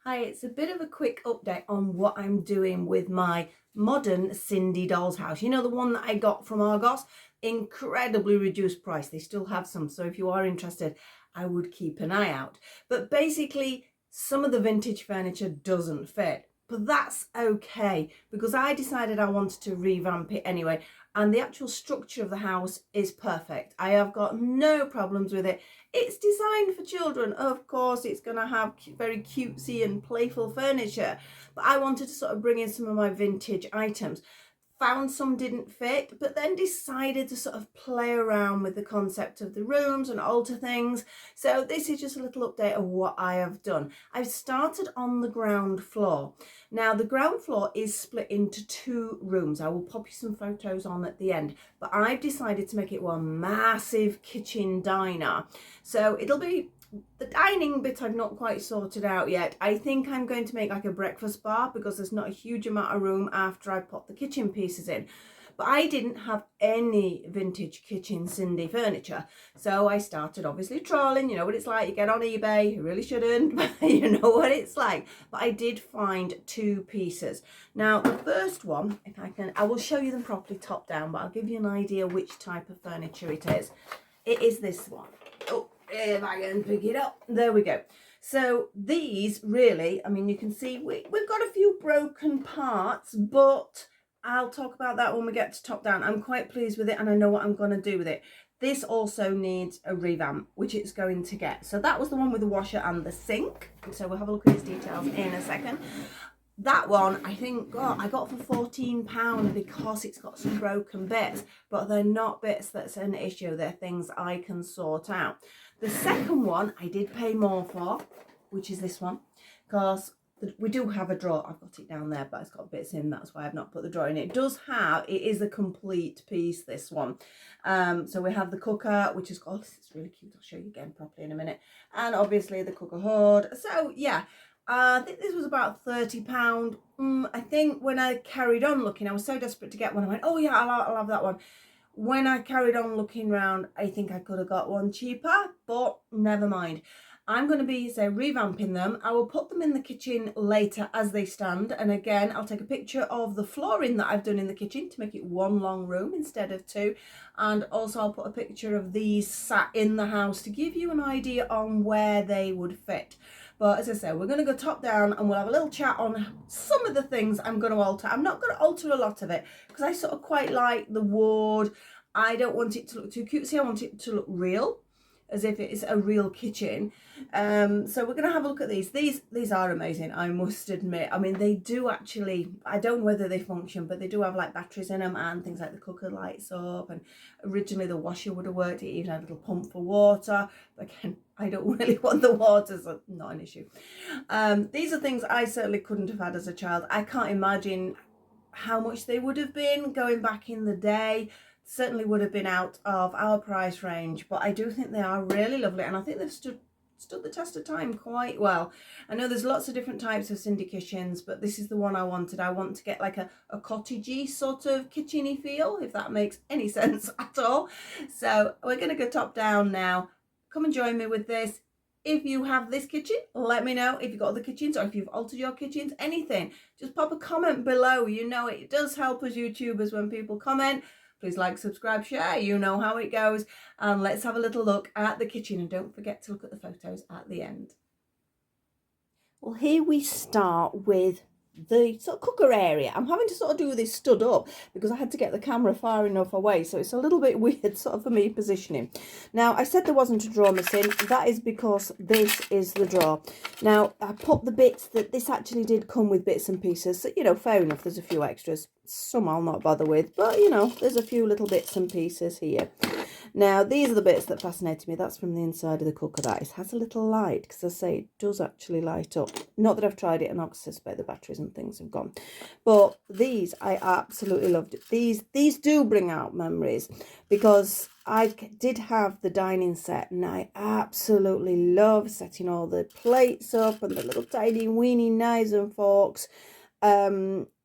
Hi, it's a bit of a quick update on what I'm doing with my modern Sindy doll's house. You know, the one that I got from Argos, incredibly reduced price. They still have some, so if you are interested, I would keep an eye out. But basically, some of the vintage furniture doesn't fit. But that's okay, because I decided I wanted to revamp it anyway, and the actual structure of the house is perfect. I have got no problems with it. It's designed for children. Of course, it's going to have very cutesy and playful furniture, but I wanted to sort of bring in some of my vintage items. Found some didn't fit, but then decided to sort of play around with the concept of the rooms and alter things. So this is just a little update of what I have done. I've started on the ground floor. Now the ground floor is split into two rooms. I will pop you some photos on at the end, but I've decided to make it one massive kitchen diner. So it'll be the dining bit I've not quite sorted out yet. I think I'm going to make like a breakfast bar because there's not a huge amount of room after I put the kitchen pieces in. But I didn't have any vintage kitchen Sindy furniture. So I started obviously trawling. You know what it's like. You get on eBay. You really shouldn't, but you know what it's like. But I did find two pieces. Now the first one, if I can, I will show you them properly top down, but I'll give you an idea which type of furniture it is. It is this one. Oh, if I can pick it up, there we go. So these really, I mean, you can see we've got a few broken parts, but I'll talk about that when we get to top down. I'm quite pleased with it and I know what I'm going to do with it. This also needs a revamp, which it's going to get. So that was the one with the washer and the sink. So we'll have a look at his details in a second. That one, I think, I got for £14 because it's got some broken bits, but they're not bits that's an issue. They're things I can sort out. The second one I did pay more for, which is this one, because we do have a drawer. I've got it down there, but it's got bits in. That's why I've not put the drawer in. It is a complete piece, this one. So we have the cooker, which is, it's really cute. I'll show you again properly in a minute. And obviously the cooker hood. So yeah. I think this was about £30. I think when I carried on looking, I was so desperate to get one. I went, oh yeah, I'll have that one. When I carried on looking around, I think I could have got one cheaper, but never mind. I'm going to be, revamping them. I will put them in the kitchen later as they stand. And again, I'll take a picture of the flooring that I've done in the kitchen to make it one long room instead of two. And also I'll put a picture of these sat in the house to give you an idea on where they would fit. But as I said, we're going to go top down and we'll have a little chat on some of the things I'm going to alter. I'm not going to alter a lot of it because I sort of quite like the wood. I don't want it to look too cutesy. I want it to look real, as if it's a real kitchen. So we're going to have a look at these. These are amazing, I must admit. I mean, they do actually, I don't know whether they function, but they do have like batteries in them and things like the cooker lights up. And originally the washer would have worked. It even had a little pump for water. But again, I don't really want the water, so not an issue. These are things I certainly couldn't have had as a child. I can't imagine how much they would have been going back in the day. Certainly would have been out of our price range, but I do think they are really lovely, and I think they've stood the test of time quite well. I know there's lots of different types of Sindy kitchens, but this is the one I wanted. I want to get like a cottagey sort of kitcheny feel, if that makes any sense at all. So we're going to go top down now. Come and join me with this. If you have this kitchen, let me know. If you've got other kitchens or if you've altered your kitchens, anything, just pop a comment below. You know, it does help us YouTubers when people comment. Please like, subscribe, share. You know how it goes. And let's have a little look at the kitchen. And don't forget to look at the photos at the end. Well, here we start with the sort of cooker area. I'm having to sort of do this stood up because I had to get the camera far enough away, so it's a little bit weird sort of for me positioning. Now I said there wasn't a drawer missing. That is because this is the drawer. Now I put the bits that this actually did come with bits and pieces, so you know, fair enough, there's a few extras. Some I'll not bother with, but you know, there's a few little bits and pieces here. Now, these are the bits that fascinated me. That's from the inside of the cooker. That it has a little light, because I say it does actually light up. Not that I've tried it, and I suspect the batteries and things have gone. But these, I absolutely loved. These do bring out memories, because I did have the dining set, and I absolutely love setting all the plates up and the little tiny weeny knives and forks.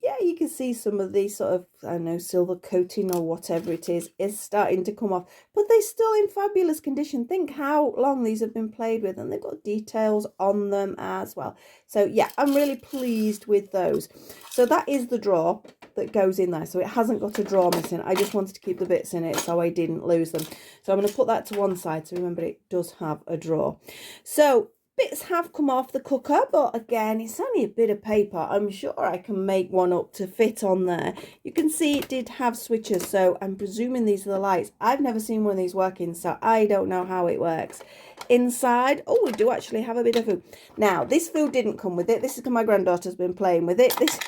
yeah, you can see some of these sort of, I don't know, silver coating or whatever it is starting to come off. But they're still in fabulous condition. Think how long these have been played with, and they've got details on them as well. So yeah, I'm really pleased with those. So that is the drawer that goes in there. So it hasn't got a drawer missing. I just wanted to keep the bits in it so I didn't lose them. So I'm going to put that to one side. So remember, it does have a drawer. So bits have come off the cooker, but again, it's only a bit of paper. I'm sure I can make one up to fit on there. You can see it did have switches, so I'm presuming these are the lights. I've never seen one of these working, so I don't know how it works. Inside, oh, we do actually have a bit of food. Now, this food didn't come with it. This is because my granddaughter's been playing with it. This,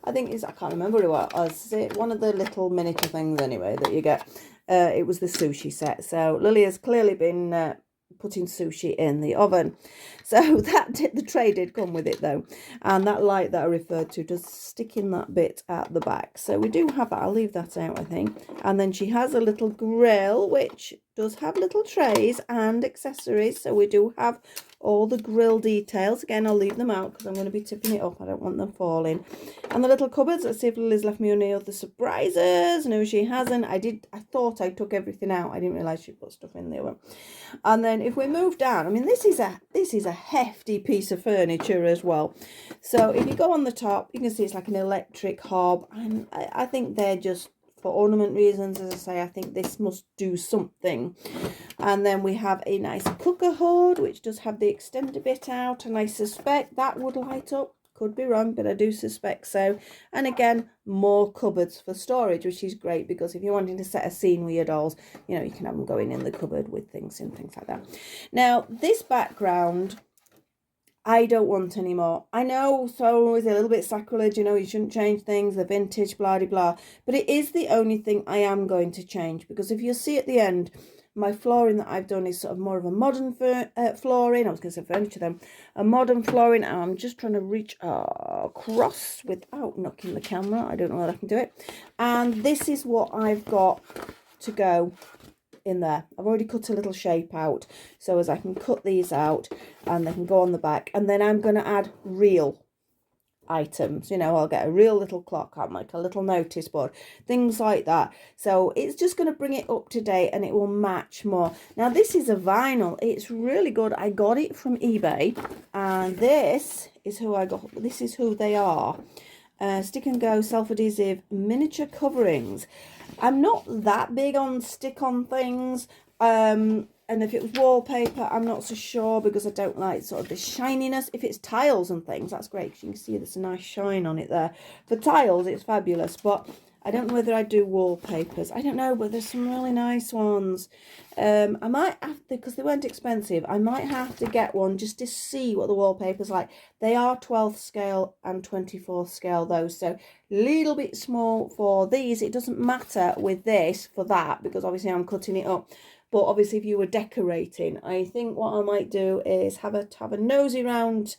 I think is, I can't remember what it was. Is it one of the little miniature things anyway that you get? It was the sushi set. So Lily has clearly been putting sushi in the oven. So the tray did come with it though, and that light that I referred to does stick in that bit at the back. So we do have that. I'll leave that out, I think. And then she has a little grill which does have little trays and accessories, so we do have all the grill details. Again, I'll leave them out because I'm going to be tipping it up. I don't want them falling. And the little cupboards, let's see if Lily's left me any other surprises. No, she hasn't. I thought I took everything out. I didn't realise she put stuff in there. And then if we move down, I mean, this is a hefty piece of furniture as well. So if you go on the top, you can see it's like an electric hob, and I think they're just for ornament reasons. As I say, I think this must do something. And then we have a nice cooker hood, which does have the extender bit out, and I suspect that would light up. Could be wrong, but I do suspect so. And again, more cupboards for storage, which is great, because if you're wanting to set a scene with your dolls, you know, you can have them going in the cupboard with things and things like that. Now, this background, I don't want anymore. I know, so it's a little bit sacrilege, you know, you shouldn't change things, the vintage, blah, blah, blah. But it is the only thing I am going to change, because if you see at the end, my flooring that I've done is sort of more of a modern flooring. I was going to say furniture then. A modern flooring. And I'm just trying to reach across without knocking the camera. I don't know whether I can do it. And this is what I've got to go in there. I've already cut a little shape out, so as I can cut these out and they can go on the back. And then I'm going to add real items, you know, I'll get a real little clock, I'll make a little notice board, things like that. So it's just going to bring it up to date and it will match more. Now this is a vinyl, it's really good. I got it from eBay, and this is who I got. This is who they are. Stick and go self-adhesive miniature coverings. I'm not that big on stick-on things, and if it was wallpaper, I'm not so sure, because I don't like sort of the shininess. If it's tiles and things, that's great, because you can see there's a nice shine on it there. For tiles, it's fabulous, but I don't know whether I do wallpapers. I don't know, but there's some really nice ones. I might have to, because they weren't expensive, I might have to get one just to see what the wallpaper's like. They are 12th scale and 24th scale though, so a little bit small for these. It doesn't matter with this for that, because obviously I'm cutting it up. But obviously if you were decorating, I think what I might do is have a nosy round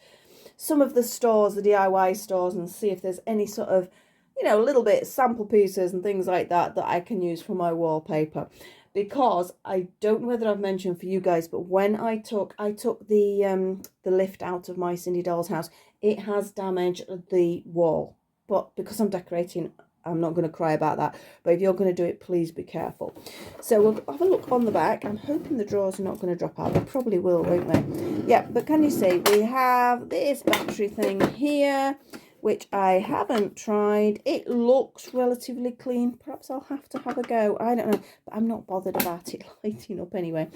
some of the stores, the DIY stores, and see if there's any sort of, you know, little bit sample pieces and things like that that I can use for my wallpaper. Because I don't know whether I've mentioned for you guys, but when I took the lift out of my Sindy doll's house, it has damaged the wall. But because I'm decorating, I'm not going to cry about that. But if you're going to do it, please be careful. So we'll have a look on the back. I'm hoping the drawers are not going to drop out. They probably will, won't they? Yeah, but can you see, we have this battery thing here, which I haven't tried. It looks relatively clean. Perhaps I'll have to have a go. I don't know, but I'm not bothered about it lighting up anyway.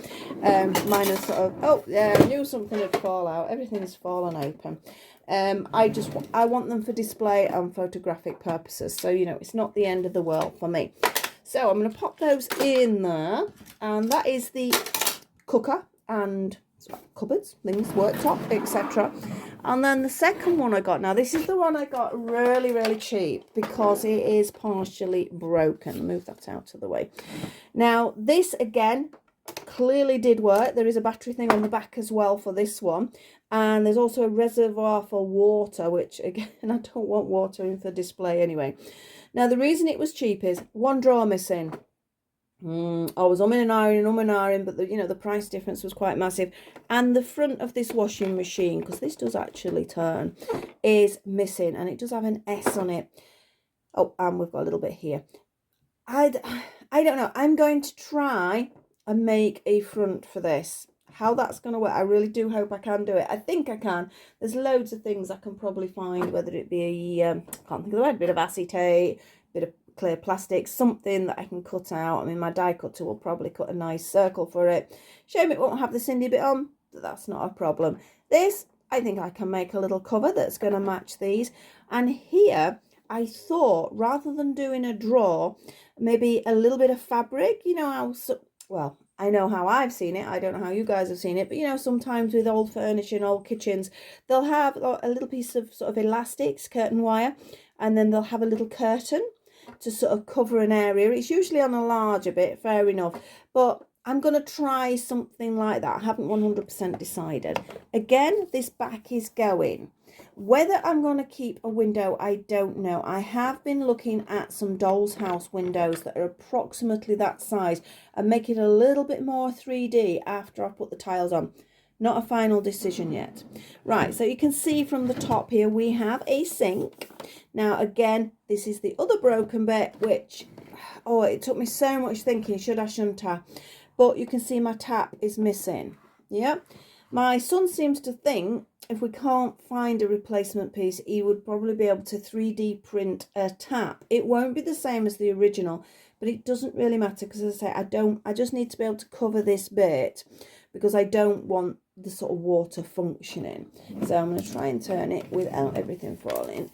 Mine is sort of, oh yeah, I knew something would fall out. Everything's fallen open. I want them for display and photographic purposes. So, you know, it's not the end of the world for me. So I'm going to pop those in there. And that is the cooker and cupboards, things, worktop, etc. And then the second one I got, now this is the one I got really, really cheap because it is partially broken. Move that out of the way. Now this again clearly did work. There is a battery thing on the back as well for this one, and there's also a reservoir for water, which again, I don't want water in for display anyway. Now the reason it was cheap is one drawer missing. I was umming and ahhing, but the price difference was quite massive. And the front of this washing machine, because this does actually turn, is missing, and it does have an S on it. Oh, and we've got a little bit here. I don't know. I'm going to try and make a front for this. How that's going to work, I really do hope I can do it. I think I can. There's loads of things I can probably find, whether it be I can't think of the word, bit of acetate, bit of clear plastic, something that I can cut out. I mean, my die cutter will probably cut a nice circle for it. Shame it won't have the Sindy bit on, but that's not a problem. This, I think I can make a little cover that's going to match these. And here, I thought, rather than doing a drawer, maybe a little bit of fabric, well, I know how I've seen it. I don't know how you guys have seen it, but sometimes with old furniture and old kitchens, they'll have a little piece of sort of elastics, curtain wire, and then they'll have a little curtain to sort of cover an area. It's usually on a larger bit, fair enough, but I'm going to try something like that. I haven't 100% decided. Again, this back is going. Whether I'm going to keep a window, I don't know. I have been looking at some doll's house windows that are approximately that size and make it a little bit more 3D after I put the tiles on. Not a final decision yet. Right, so you can see from the top here we have a sink. Now again, this is the other broken bit, which, oh, it took me so much thinking, should I, shouldn't I? But you can see my tap is missing. Yeah, my son seems to think if we can't find a replacement piece, he would probably be able to 3D print a tap. It won't be the same as the original, but it doesn't really matter because, as I say, I just need to be able to cover this bit because I don't want the sort of water functioning. So I'm going to try and turn it without everything falling.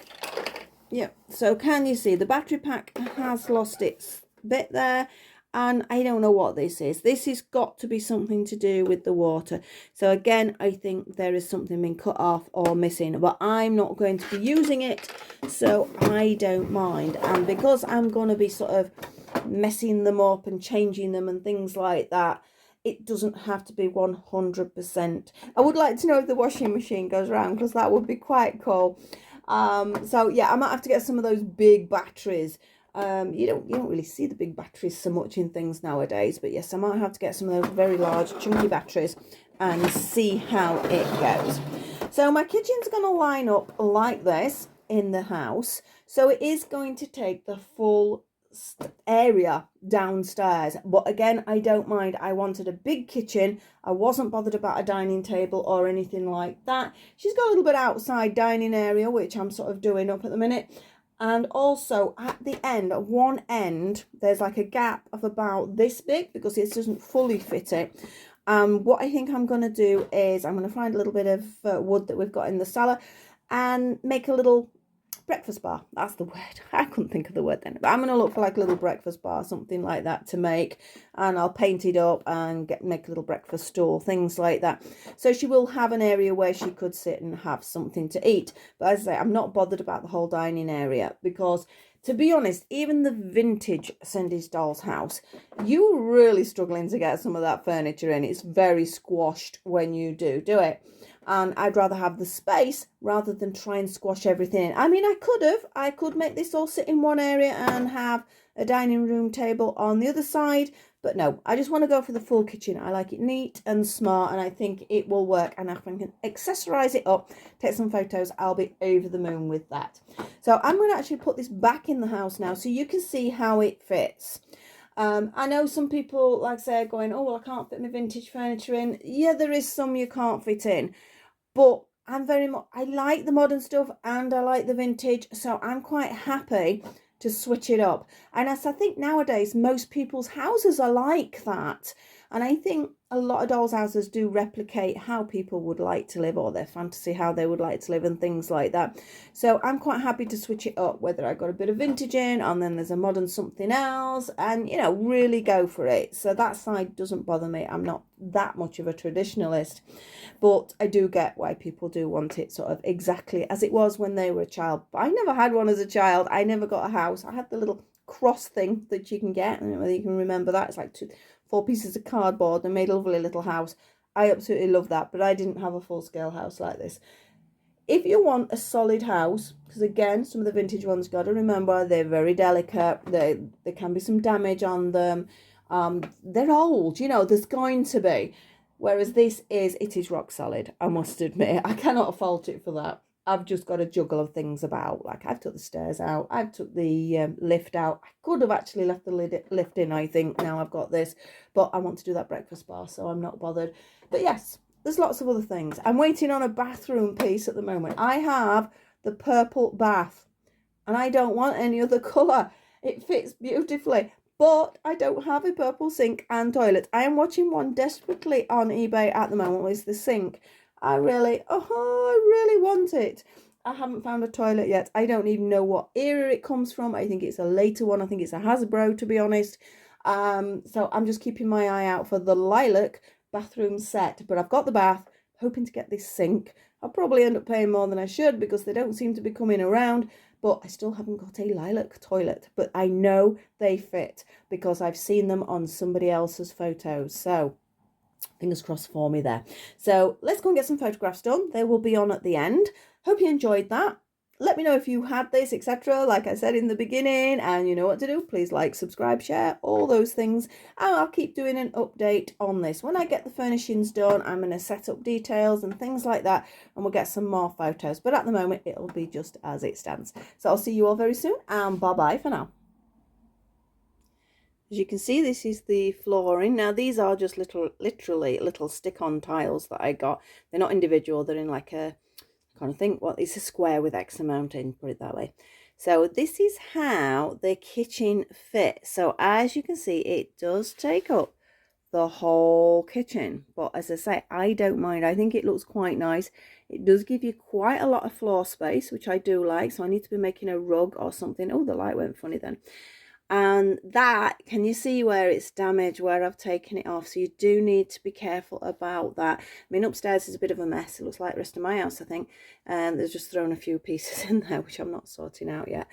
Yeah, so can you see the battery pack has lost its bit there, and I don't know what this is. This has got to be something to do with the water. So again, I think there is something being cut off or missing, but I'm not going to be using it, so I don't mind. And because I'm going to be sort of messing them up and changing them and things like that, it doesn't have to be 100%. I would like to know if the washing machine goes round, because that would be quite cool. So yeah, I might have to get some of those big batteries. You don't really see the big batteries so much in things nowadays, but yes, I might have to get some of those very large chunky batteries and see how it goes. So my kitchen's going to line up like this in the house, so it is going to take the full area downstairs, but again, I don't mind. I wanted a big kitchen. I wasn't bothered about a dining table or anything like that. She's got a little bit outside dining area, which I'm sort of doing up at the minute. And also at the end, at one end, there's like a gap of about this big because it doesn't fully fit it. What I think I'm going to do is I'm going to find a little bit of wood that we've got in the cellar and make a little breakfast bar. That's the word. I couldn't think of the word then, but I'm going to look for like a little breakfast bar, something like that to make, and I'll paint it up and make a little breakfast stool, things like that. So she will have an area where she could sit and have something to eat. But as I say, I'm not bothered about the whole dining area because, to be honest, even the vintage Sindy's Doll's House, you're really struggling to get some of that furniture in. It's very squashed when you do it. And I'd rather have the space rather than try and squash everything in. I mean, I could make this all sit in one area and have a dining room table on the other side. But no, I just want to go for the full kitchen. I like it neat and smart, and I think it will work. And if I can accessorize it up, take some photos, I'll be over the moon with that. So I'm going to actually put this back in the house now so you can see how it fits. I know some people, like I say, are going, oh, well, I can't fit my vintage furniture in. Yeah, there is some you can't fit in. But I like the modern stuff and I like the vintage, so I'm quite happy to switch it up. And as I think nowadays, most people's houses are like that. And I think a lot of dolls' houses do replicate how people would like to live, or their fantasy, how they would like to live and things like that. So I'm quite happy to switch it up, whether I got a bit of vintage in and then there's a modern something else, and, really go for it. So that side doesn't bother me. I'm not that much of a traditionalist, but I do get why people do want it sort of exactly as it was when they were a child. But I never had one as a child. I never got a house. I had the little cross thing that you can get. I don't know whether you can remember that. It's like 4 pieces of cardboard and made a lovely little house. I absolutely love that, but I didn't have a full-scale house like this. If you want a solid house, because again, some of the vintage ones, got to remember, they're very delicate. There can be some damage on them. They're old, you know, there's going to be. Whereas this is, it is rock solid, I must admit. I cannot fault it for that. I've just got a juggle of things about. Like, I've took the stairs out. I've took the lift out. I could have actually left the lift in, I think. Now I've got this. But I want to do that breakfast bar, so I'm not bothered. But yes, there's lots of other things. I'm waiting on a bathroom piece at the moment. I have the purple bath. And I don't want any other colour. It fits beautifully. But I don't have a purple sink and toilet. I am watching one desperately on eBay at the moment with the sink. I really want it. I haven't found a toilet yet. I don't even know what era it comes from. I think it's a later one. I think it's a Hasbro, to be honest. So I'm just keeping my eye out for the lilac bathroom set. But I've got the bath, hoping to get this sink. I'll probably end up paying more than I should because they don't seem to be coming around. But I still haven't got a lilac toilet. But I know they fit because I've seen them on somebody else's photos. So fingers crossed for me there. So let's go and get some photographs done. They will be on at the end. Hope you enjoyed that. Let me know if you had this, etc. Like I said in the beginning, and you know what to do. Please like, subscribe, share, all those things. And I'll keep doing an update on this. When I get the furnishings done, I'm going to set up details and things like that, and we'll get some more photos. But at the moment, it'll be just as it stands. So I'll see you all very soon, and bye-bye for now. As you can see, this is the flooring. Now, these are just literally little stick-on tiles that I got. They're not individual. They're in like a, I kind of think, well, it's a square with X amount in, put it that way. So this is how the kitchen fits. So as you can see, it does take up the whole kitchen. But as I say, I don't mind. I think it looks quite nice. It does give you quite a lot of floor space, which I do like. So I need to be making a rug or something. Oh, the light went funny then. And that, can you see where it's damaged, where I've taken it off? So you do need to be careful about that. I mean, upstairs is a bit of a mess. It looks like the rest of my house, I think. And there's just thrown a few pieces in there, which I'm not sorting out yet.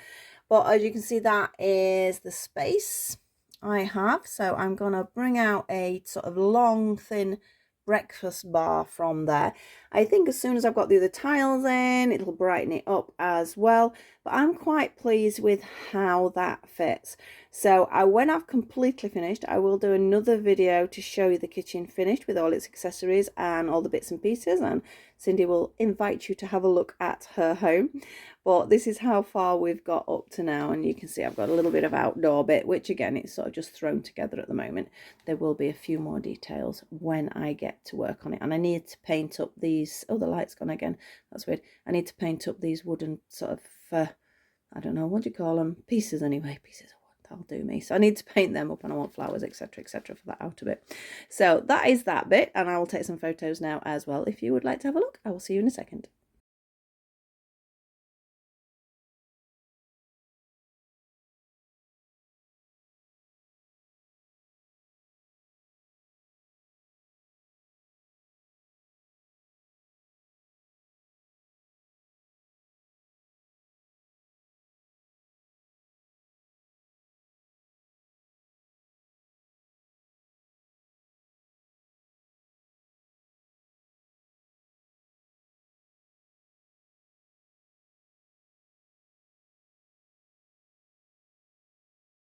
But as you can see, that is the space I have. So I'm going to bring out a sort of long, thin breakfast bar from there. I think as soon as I've got the other tiles in, it'll brighten it up as well. But I'm quite pleased with how that fits. So when I've completely finished, I will do another video to show you the kitchen finished with all its accessories and all the bits and pieces, and Cindy will invite you to have a look at her home. But this is how far we've got up to now, and you can see I've got a little bit of outdoor bit, which again, it's sort of just thrown together at the moment. There will be a few more details when I get to work on it, and I need to paint up these, oh, the light's gone again, that's weird. I need to paint up these wooden sort of I don't know, what do you call them, pieces anyway, pieces of wood, that'll do me. So I need to paint them up, and I want flowers, etc, etc for that outer bit. So that is that bit, and I will take some photos now as well. If you would like to have a look, I will see you in a second.